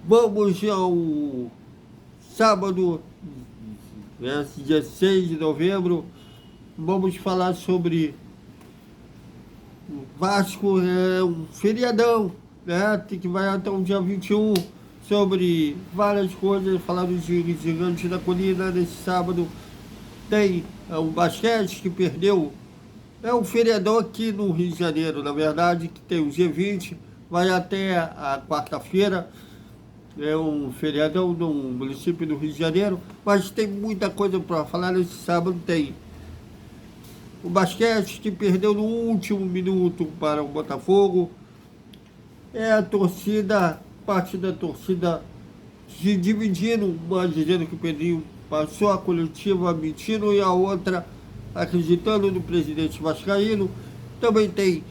Vamos ao sábado, dia 6 de novembro, vamos falar sobre Vasco, é um feriadão, né? Que vai até o dia 21, sobre várias coisas, falar dos gigantes da colina. Nesse sábado tem o basquete que perdeu, é um feriadão aqui no Rio de Janeiro, na verdade, que tem o G20, vai até a quarta-feira. É um feriadão no município do Rio de Janeiro, mas tem muita coisa para falar. Nesse sábado tem o basquete que perdeu no último minuto para o Botafogo. É a torcida, parte da torcida se dividindo, uma dizendo que o Pedrinho passou a coletiva mentindo e a outra acreditando no presidente vascaíno. Também tem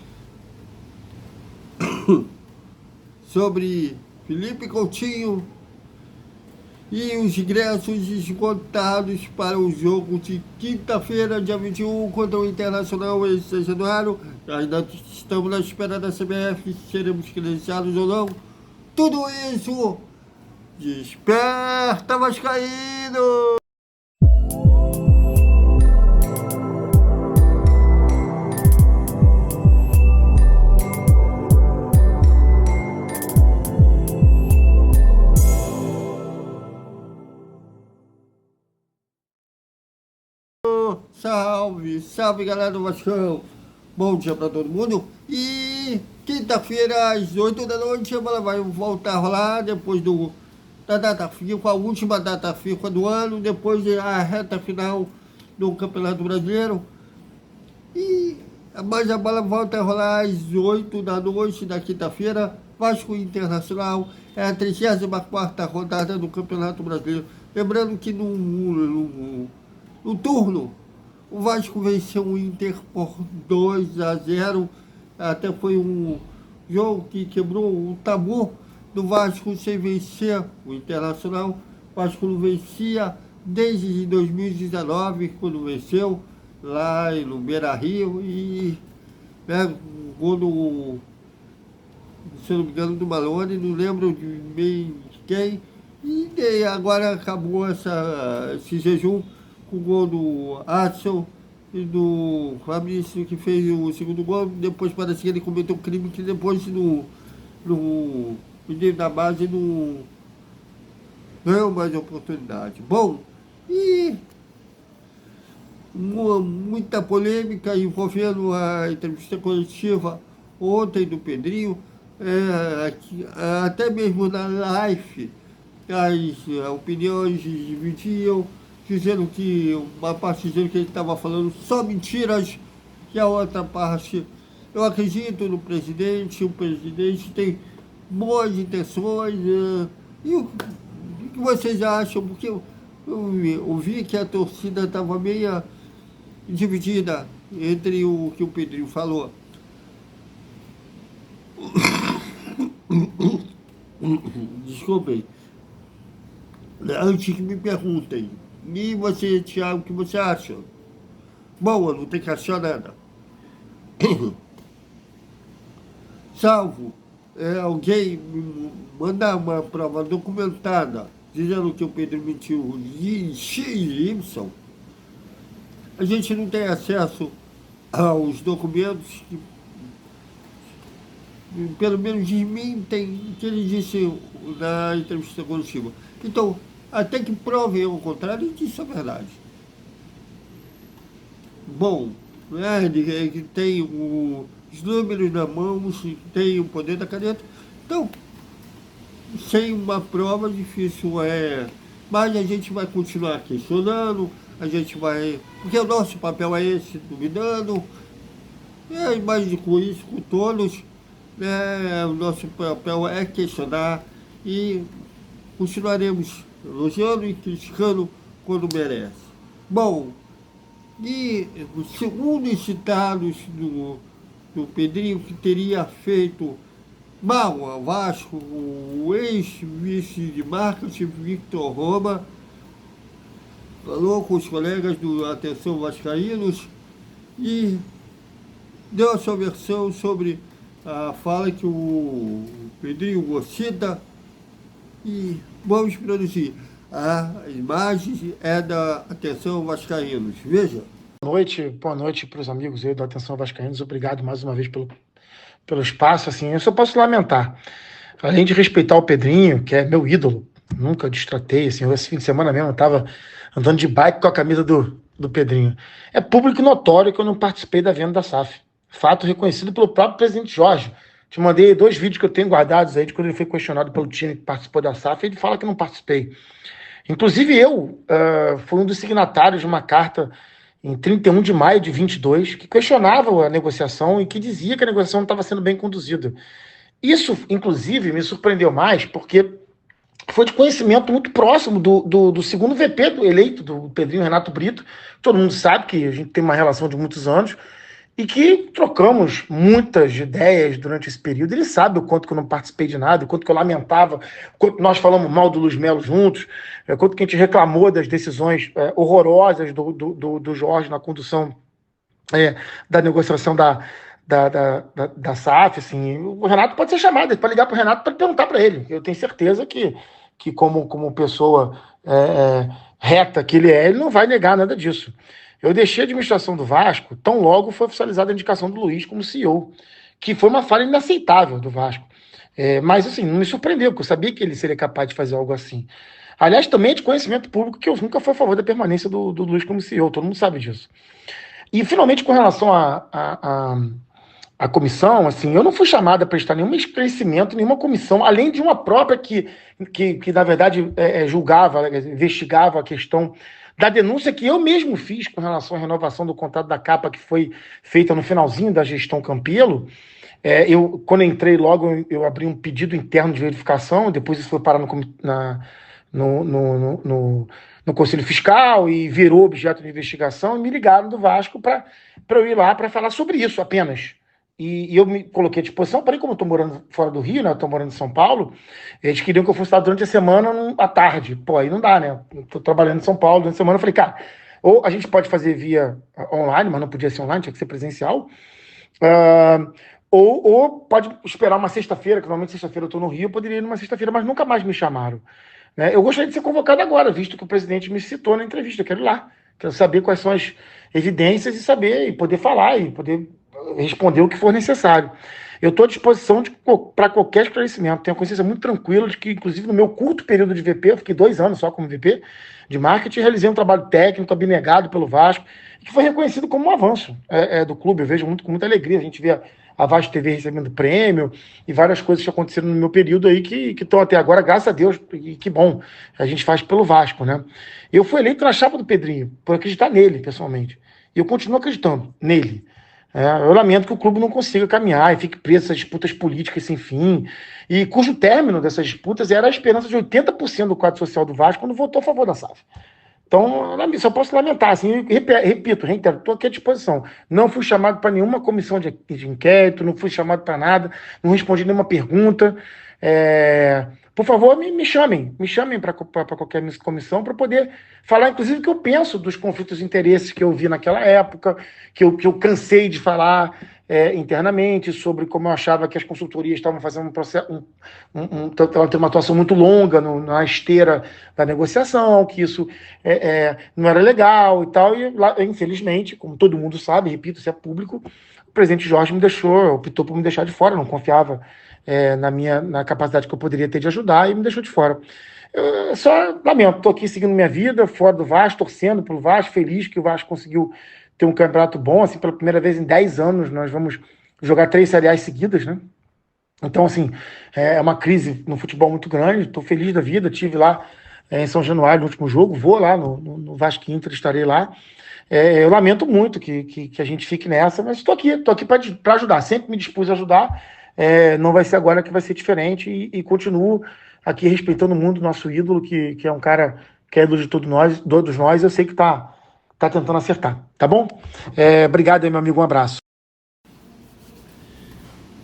sobre Felipe Coutinho e os ingressos esgotados para o jogo de quinta-feira, dia 21, contra o Internacional em São Januário. Ainda estamos na espera da CBF, se seremos credenciados ou não. Tudo isso, desperta vascaíno! Salve, salve galera do Vascão! Bom dia para todo mundo. E quinta-feira, às 8 da noite, a bola vai voltar a rolar depois da data FIFA, a última data FIFA do ano, depois da reta final do Campeonato Brasileiro. Mas a bola volta a rolar às 8 da noite da quinta-feira. Vasco Internacional é a 34ª rodada do Campeonato Brasileiro. Lembrando que no turno, o Vasco venceu o Inter por 2-0. Até foi um jogo que quebrou o tabu do Vasco sem vencer o Internacional. O Vasco não vencia desde 2019, quando venceu lá no Beira-Rio. E um gol do, se não me engano, do Malone, não lembro bem de quem. E agora acabou esse jejum com o gol do Adson e do Fabrício, que fez o segundo gol. Depois parece que ele cometeu um crime que depois no menino da base não ganhou mais oportunidade. Bom, e muita polêmica envolvendo a entrevista coletiva ontem do Pedrinho, até mesmo na live as opiniões dividiam, dizendo que uma parte dizendo que ele estava falando só mentiras, e a outra parte, eu acredito no presidente, o presidente tem boas intenções. E o que vocês acham? Porque eu ouvi que a torcida estava meio dividida entre o que o Pedrinho falou. Desculpem. Antes que me perguntem. E você, Thiago, o que você acha? Bom, eu não tenho que achar nada. Salvo alguém me mandar uma prova documentada dizendo que o Pedro mentiu de XY, a gente não tem acesso aos documentos que, pelo menos desmentem o que ele disse na entrevista coletiva. Então, até que provem o contrário, isso é verdade. Bom, que tem os números na mão, tem o poder da caneta. Então, sem uma prova, difícil é. Mas a gente vai continuar questionando, a gente vai. Porque o nosso papel é esse, duvidando. Mas com isso, com todos, o nosso papel é questionar e continuaremos elogiando e criticando quando merece. Bom, e segundo os citados do Pedrinho, que teria feito mal ao Vasco, o ex-vice de marketing, Victor Roma, falou com os colegas do Atenção Vascaínos e deu a sua versão sobre a fala que o Pedrinho cita, E vamos produzir. A imagem é da Atenção Vascaínos. Veja. Boa noite para os amigos aí da Atenção Vascaínos. Obrigado mais uma vez pelo espaço. Assim, eu só posso lamentar. Além de respeitar o Pedrinho, que é meu ídolo, nunca destratei. Assim, esse fim de semana mesmo eu estava andando de bike com a camisa do Pedrinho. É público notório que eu não participei da venda da SAF. Fato reconhecido pelo próprio presidente Jorge. Te mandei 2 vídeos que eu tenho guardados aí de quando ele foi questionado pelo time que participou da SAF. Ele fala que não participei. Inclusive eu fui um dos signatários de uma carta em 31 de maio de 22 que questionava a negociação e que dizia que a negociação não estava sendo bem conduzida. Isso, inclusive, me surpreendeu mais porque foi de conhecimento muito próximo do segundo VP eleito, do Pedrinho Renato Brito. Todo mundo sabe que a gente tem uma relação de muitos anos e que trocamos muitas ideias durante esse período. Ele sabe o quanto que eu não participei de nada, o quanto que eu lamentava, o quanto nós falamos mal do Luiz Melo juntos, o quanto que a gente reclamou das decisões horrorosas do Jorge na condução da negociação da SAF. Assim. O Renato pode ser chamado, pode ligar para o Renato para perguntar para ele. Eu tenho certeza que como pessoa reta que ele não vai negar nada disso. Eu deixei a administração do Vasco tão logo foi oficializada a indicação do Luiz como CEO, que foi uma falha inaceitável do Vasco. Mas, assim, não me surpreendeu, porque eu sabia que ele seria capaz de fazer algo assim. Aliás, também é de conhecimento público que eu nunca fui a favor da permanência do Luiz como CEO, todo mundo sabe disso. E, finalmente, com relação à comissão, assim, eu não fui chamada a prestar nenhum esclarecimento, nenhuma comissão, além de uma própria que na verdade, julgava, investigava a questão da denúncia que eu mesmo fiz com relação à renovação do contrato da capa que foi feita no finalzinho da gestão Campelo. Quando eu entrei logo, eu abri um pedido interno de verificação, depois isso foi parar no Conselho Fiscal e virou objeto de investigação, e me ligaram do Vasco para eu ir lá para falar sobre isso apenas. E eu me coloquei à disposição, porém, como eu estou morando fora do Rio, né, eu estou morando em São Paulo, eles queriam que eu fosse lá durante a semana, à tarde. Pô, aí não dá, né? Estou trabalhando em São Paulo durante a semana, eu falei, cara, ou a gente pode fazer via online, mas não podia ser online, tinha que ser presencial, ou pode esperar uma sexta-feira, que normalmente sexta-feira eu estou no Rio, eu poderia ir numa sexta-feira, mas nunca mais me chamaram. Né? Eu gostaria de ser convocado agora, visto que o presidente me citou na entrevista. Eu quero ir lá, quero saber quais são as evidências e saber, e poder falar, e poder responder o que for necessário. Eu estou à disposição para qualquer esclarecimento. Tenho a consciência muito tranquila de que, inclusive, no meu curto período de VP, eu fiquei 2 anos só como VP de marketing, realizei um trabalho técnico abnegado pelo Vasco, que foi reconhecido como um avanço do clube. Eu vejo com muita alegria. A gente vê a Vasco TV recebendo prêmio e várias coisas que aconteceram no meu período aí que estão até agora, graças a Deus, e que bom, a gente faz pelo Vasco, né? Eu fui eleito na chapa do Pedrinho, por acreditar nele, pessoalmente. E eu continuo acreditando nele. Eu lamento que o clube não consiga caminhar e fique preso nessas disputas políticas sem fim, e cujo término dessas disputas era a esperança de 80% do quadro social do Vasco quando votou a favor da SAF. Então, só posso lamentar, assim, repito, reitero, estou aqui à disposição. Não fui chamado para nenhuma comissão de inquérito, não fui chamado para nada, não respondi nenhuma pergunta. Por favor, me chamem para qualquer comissão para poder falar, inclusive, o que eu penso dos conflitos de interesses que eu vi naquela época, que eu cansei de falar internamente sobre como eu achava que as consultorias estavam fazendo um processo, tendo uma atuação muito longa na esteira da negociação, que isso não era legal e tal, e lá, infelizmente, como todo mundo sabe, repito, isso é público, o presidente Jorge optou por me deixar de fora, não confiava na capacidade que eu poderia ter de ajudar e me deixou de fora. Eu só lamento, estou aqui seguindo minha vida, fora do Vasco, torcendo pelo Vasco, feliz que o Vasco conseguiu ter um campeonato bom, assim, pela primeira vez em 10 anos, nós vamos jogar 3 Série A's seguidas, né? Então, assim, é uma crise no futebol muito grande, estou feliz da vida, estive lá em São Januário no último jogo, vou lá no Vasco Inter, estarei lá. Eu lamento muito que a gente fique nessa, mas estou aqui para ajudar, sempre me dispus a ajudar, não vai ser agora que vai ser diferente, e continuo aqui respeitando muito o nosso ídolo, que é um cara que é ídolo de todos nós, eu sei que está tentando acertar, tá bom? Obrigado aí, meu amigo, um abraço.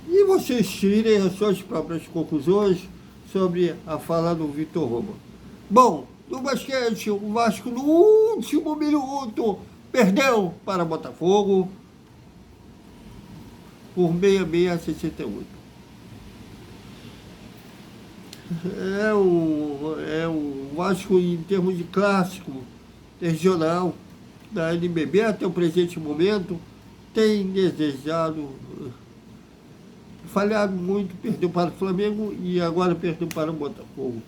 E vocês tirem as suas próprias conclusões sobre a fala do Vitor Roma. Bom, no basquete, o Vasco no último minuto perdeu para Botafogo por 66-68. o Vasco, em termos de clássico regional da NBB até o presente momento, tem desejado, falhado muito, perdeu para o Flamengo e agora perdeu para o Botafogo.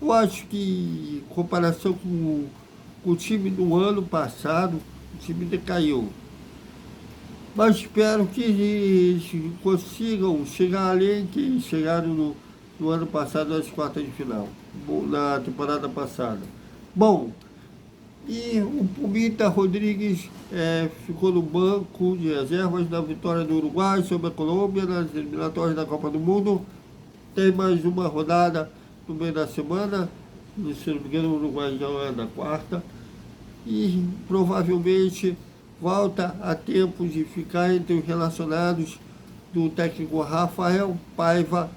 Eu acho que, em comparação com o time do ano passado, o time decaiu. Mas espero que eles consigam chegar além que chegaram no ano passado, nas quartas de final, na temporada passada. Bom, e o Pumita Rodrigues ficou no banco de reservas na vitória do Uruguai sobre a Colômbia nas eliminatórias da Copa do Mundo. Tem mais uma rodada no meio da semana, se não me engano o Uruguai já é na quarta, e provavelmente volta a tempo de ficar entre os relacionados do técnico Rafael Paiva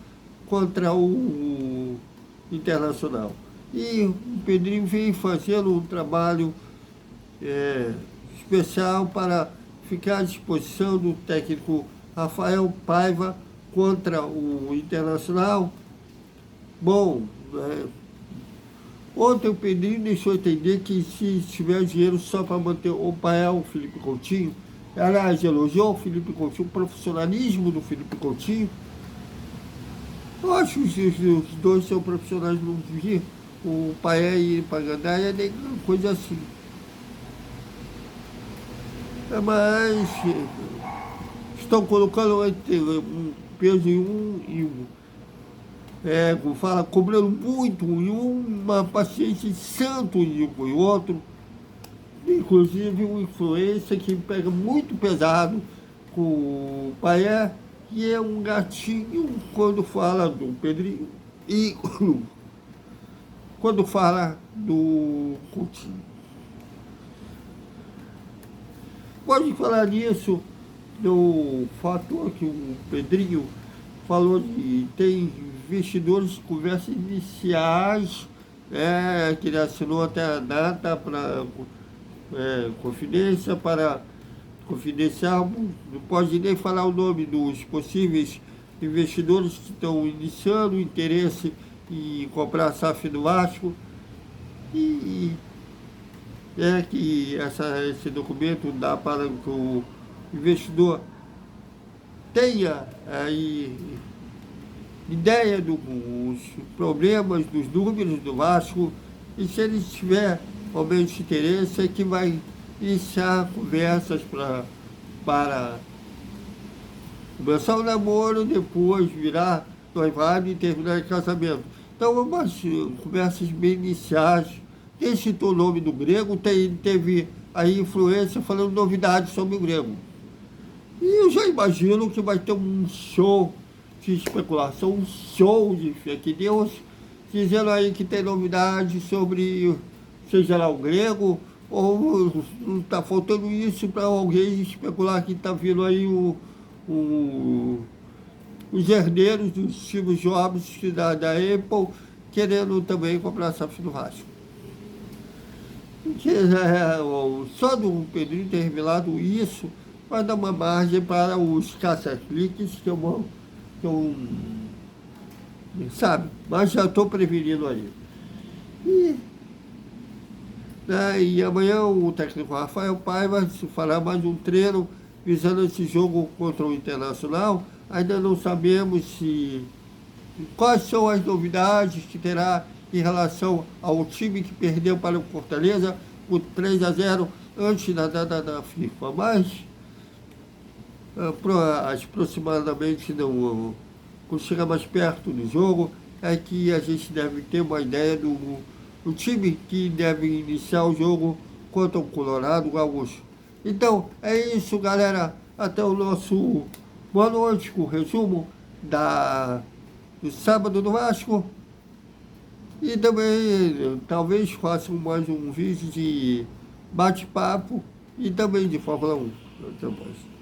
contra o Internacional. E o Pedrinho vem fazendo um trabalho especial para ficar à disposição do técnico Rafael Paiva contra o Internacional. Bom, ontem o Pedrinho deixou entender que se tiver dinheiro só para manter o Pael, o Felipe Coutinho, aliás, elogiou o Felipe Coutinho, o profissionalismo do Felipe Coutinho. Eu acho que os dois são profissionais, não vi o Pael ir para Gandaia, nem coisa assim. Mas estão colocando um peso em um e um. Como fala, cobrando muito em uma paciência de santo em um e outro. Inclusive uma influência que pega muito pesado com o Paé, que é um gatinho quando fala do Pedrinho e quando fala do Coutinho. Pode falar nisso, do fator que o Pedrinho falou de tem investidores de conversas iniciais, que ele assinou até a data para confidencial, não pode nem falar o nome dos possíveis investidores que estão iniciando o interesse em comprar a SAF do Vasco, e que esse documento dá para que o investidor tenha aí ideia dos problemas, dos números do Vasco, e se ele tiver realmente interesse, é que vai iniciar conversas para começar o namoro, depois virar noivado e terminar em casamento. Então, umas conversas bem iniciais. Quem citou o nome do Grego teve aí influência falando novidades sobre o Grego. E eu já imagino que vai ter um show de especulação, um show de fake news, dizendo aí que tem novidades sobre, seja lá o Grego, ou está faltando isso para alguém especular que está vindo aí os herdeiros do Steve Jobs da Apple, querendo também comprar a SAF do Vasco. Só do Pedrinho ter revelado isso vai dar uma margem para os caça-cliques que sabe, mas já estou prevenindo aí. E amanhã o técnico Rafael Paiva fará mais um treino visando esse jogo contra o Internacional. Ainda não sabemos quais são as novidades que terá em relação ao time que perdeu para o Fortaleza por 3-0 antes da data da FIFA. Mas aproximadamente não, quando chegar mais perto do jogo, é que a gente deve ter uma ideia do time que deve iniciar o jogo contra o Colorado Gaúcho. Então, é isso, galera. Até o nosso boa noite com o resumo do sábado do Vasco. E também, talvez, faça mais um vídeo de bate-papo e também de Fórmula 1. Até mais.